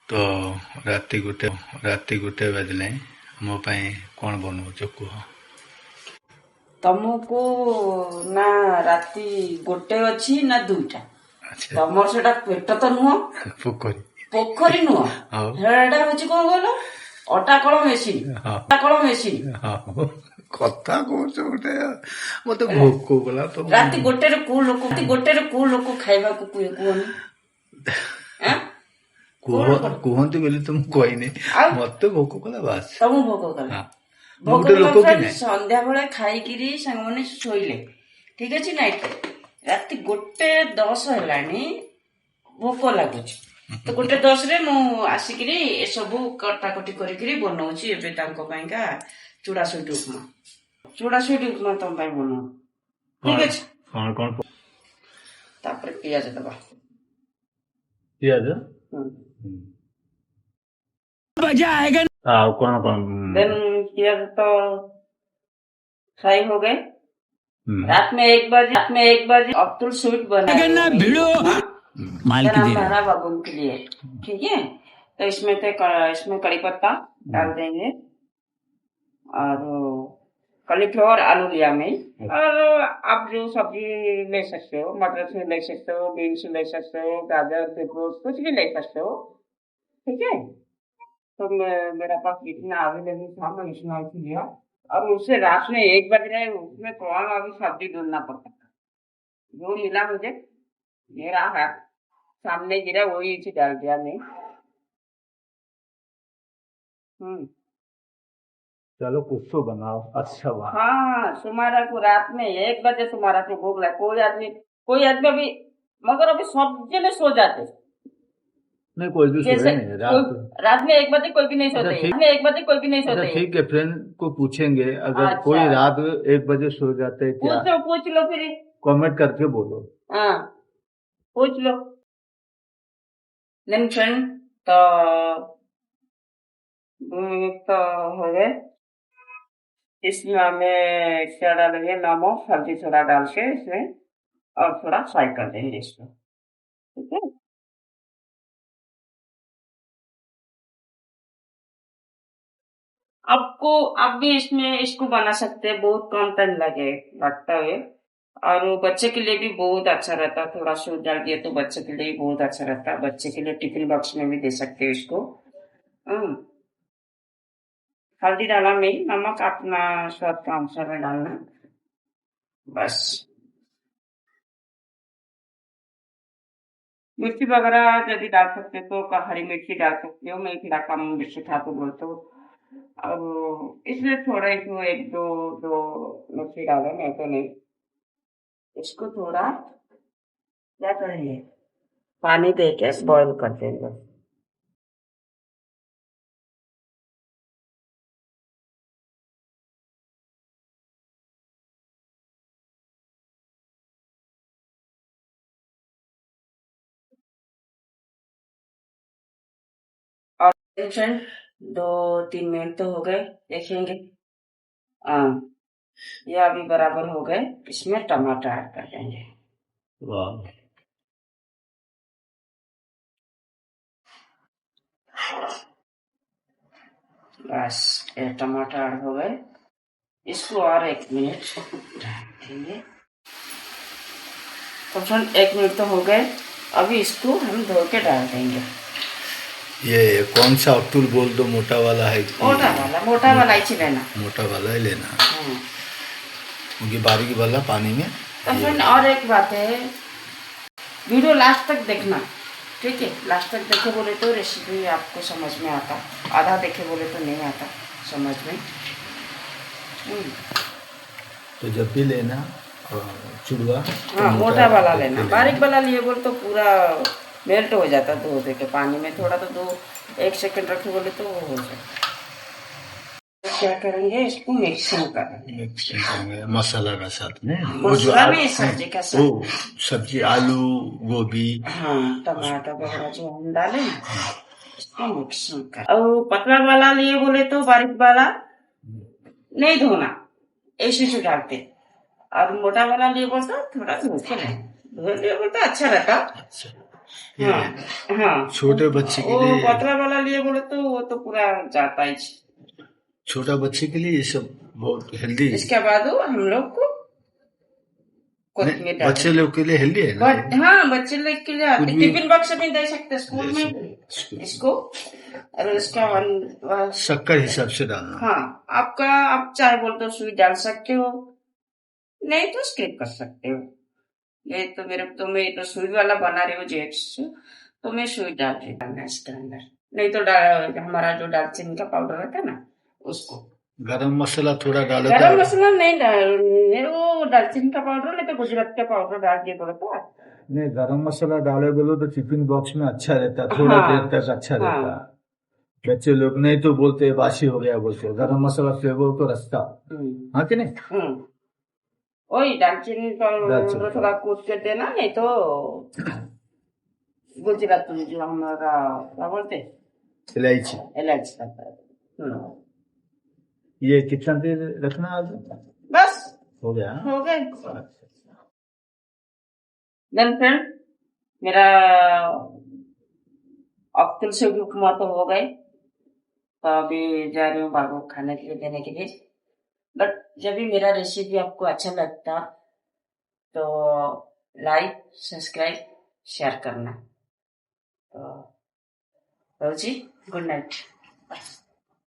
तो राति गोटे बाजिले मो पाई कौन बनौच कह। तुमको ना राति गोटे अच्छी ना दुईटा। अच्छा तमर सेटा पेट तो नुह पोखरी पोखरी नुह हाँ हेटा हूँ कौन कहल अटा कल मेसीन हाँ अटा कल मेसीन हाँ कथा कौच गोटे मत भोक गला तो राति गोटे को लोक खाइबा को कहनी कहते बोली तुम कहनी मत भोक कला बास तुम भोग कल हाँ भोग गोटे लोक कि कल नहीं संध्या बेले खाइकिरी सांग मैंने शोइले ठीक अच्छे नाइट राति 1:10 हेलानी भोक लगुच तो 1:10 रे मु आसिकिरी ए सबु कटाकटी करिकिरी बनौछि एबे तांको पाइका चूड़ा सुइट उपमा तुम पाई बनो ठीक अछि कौन कौन तापर पियाज दबा पियाज मजा आएगा कौन कौन देन पियाज तो फ्राई हो गए रात में 1 बजे अब्दुल स्वीट बनाएगा भिड़ो माल की हमारा बाबू के लिए ठीक है। तो इसमें कड़ी पत्ता डाल देंगे और कॉलीफ्लावर आलू लिया मैं और आप जो सब्जी ले सकते हो मटर से ले सकते हो बीन्स ले सकते हो गाजर बीटरूट कुछ भी ले सकते हो ठीक है। तो मेरा पास इतना अवेलेबल था मैं इसमें लिया और उससे रात में 1 बज रहे उसमें थोड़ा अभी सब्जी ढूंढना पड़ता जो मिला मुझे मेरा है सामने गिरा वही चीज डाल दिया नहीं। चलो कुछ तो बनाओ अच्छा बात हाँ तुम्हारा को रात में 1 बजे तुम्हारा को भूख लगा कोई आदमी अभी मगर अभी सब जने सो जाते नहीं कोई भी सोए नहीं रात में 1 बजे कोई भी नहीं सोते रात में 1 बजे कोई भी नहीं सोते ठीक है फ्रेंड को पूछेंगे अगर अच्छा। कोई रात 1 बजे सो जाते क्या पूछ लो फिर कमेंट करके बोलो हाँ पूछ लो देन फ्रेंड तो 2 मिनट तो हो गए इसमें हमें क्या डालेंगे नमक हल्दी थोड़ा डाल के इसमें और थोड़ा फ्राई कर देंगे इसको ठीक है। आपको आप भी इसमें इसको बना सकते हैं बहुत कम टाइम लगता है और बच्चे के लिए भी बहुत अच्छा रहता है थोड़ा सूप डाल दिए तो बच्चे के लिए भी बहुत अच्छा रहता है बच्चे के लिए टिफिन बॉक्स में भी दे सकते हो इसको। हल्दी डाला नहीं नमक अपना स्वाद का अनुसार में डालना बस। मिर्ची वगैरह यदि डाल सकते तो हरी मिर्ची डाल सकते हो मैं थोड़ा कम मिर्ची खा तो बोलते हो और इसमें थोड़ा इसको 1-2 मिर्ची डाले नहीं तो नहीं इसको थोड़ा क्या करेंगे पानी दे के बॉइल कर देंगे। और 2-3 मिनट तो हो गए देखेंगे हाँ ये अभी बराबर हो गए इसमें टमाटर ऐड कर देंगे। बस ये टमाटर ऐड हो गए इसको और 1 मिनट ढकेंगे तो फ्रेंड 1 मिनट तो हो गए अभी इसको हम धो के डाल देंगे। ये कौन सा अब्दुल बोल दो मोटा वाला है मोटा वाला ही लेना मोटा वाला ही लेना क्योंकि बारीक वाला पानी में तो फ्रेंड और एक बात है वीडियो लास्ट तक देखना ठीक है। लास्ट तक देखे बोले तो रेसिपी आपको समझ में आता आधा देखे बोले तो नहीं आता समझ में। तो जब भी लेना चुड़वा हाँ मोटा वाला लेना बारीक वाला लिए बोले तो पूरा मेल्ट हो जाता धो दे के पानी में थोड़ा तो 1 सेकंड रखे बोले तो वो हो जाए। क्या करेंगे इसको मिक्सिंग करेंगे मसाला का साथ में मसाला में सब्जी का साथ सब्जी आलू गोभी हाँ टमाटर वगैरह जो हम डाले इसको मिक्सिंग कर और पतला वाला लिए बोले तो बारीक वाला नहीं धोना ऐसे से डालते और मोटा वाला लिए बोलता थोड़ा धो के नहीं धो लिए बोलता अच्छा रहता ये हाँ छोटे बच्चे के वो लिए, पतला वाला लिए बोले तो वो तो पूरा जाता ही। छोटा बच्चे के लिए ये सब बहुत हेल्दी है। इसके बाद वो हम लोग को कोथिमीर डाल बच्चे लोग के लिए हेल्दी है ना। हाँ बच्चे लोग के लिए कुछ भी टिफिन बॉक्स में दे सकते स्कूल में इसको। और इसका शक्कर हिसाब से डालना। हाँ आपका, आप चाहे बोल तो स्वीट डाल सकते हो, नहीं तो स्किप कर सकते हो। ये तो मैं तो स्वीट वाला बना रही हूँ जेट्स, तो मैं स्वीट डाल रही हूँ इसके अंदर। नहीं तो हमारा जो दालचीनी का पाउडर रहता है ना उसको। गरम मसाला थोड़ा डालो। गरम मसाला नहीं डाल, वो दालचीनी का पाउडर नहीं तो गुजरात का पाउडर डाल दिए बोले तो। नहीं, गरम मसाला डाले बोलो तो टिफिन बॉक्स में अच्छा रहता, थोड़ा देर तक अच्छा रहता। बच्चे लोग नहीं तो बोलते बासी हो गया बोलते, गरम मसाला फ्लेवर तो रखता। हाँ कि नहीं? वही दालचीनी का थोड़ा कूट के देना, नहीं तो गुजरात में जो हमारा क्या बोलते इलायची। इलायची का। ये कितना देर रखना आज? बस हो गया। हो गए। देन फ्रेंड मेरा अब्दुल से उपमा तो हो गए, तो अभी जा रही हूँ बाबू खाने के लिए देने के लिए। बट जब भी मेरा रेसिपी आपको अच्छा लगता तो लाइक सब्सक्राइब शेयर करना। तो जी गुड नाइट।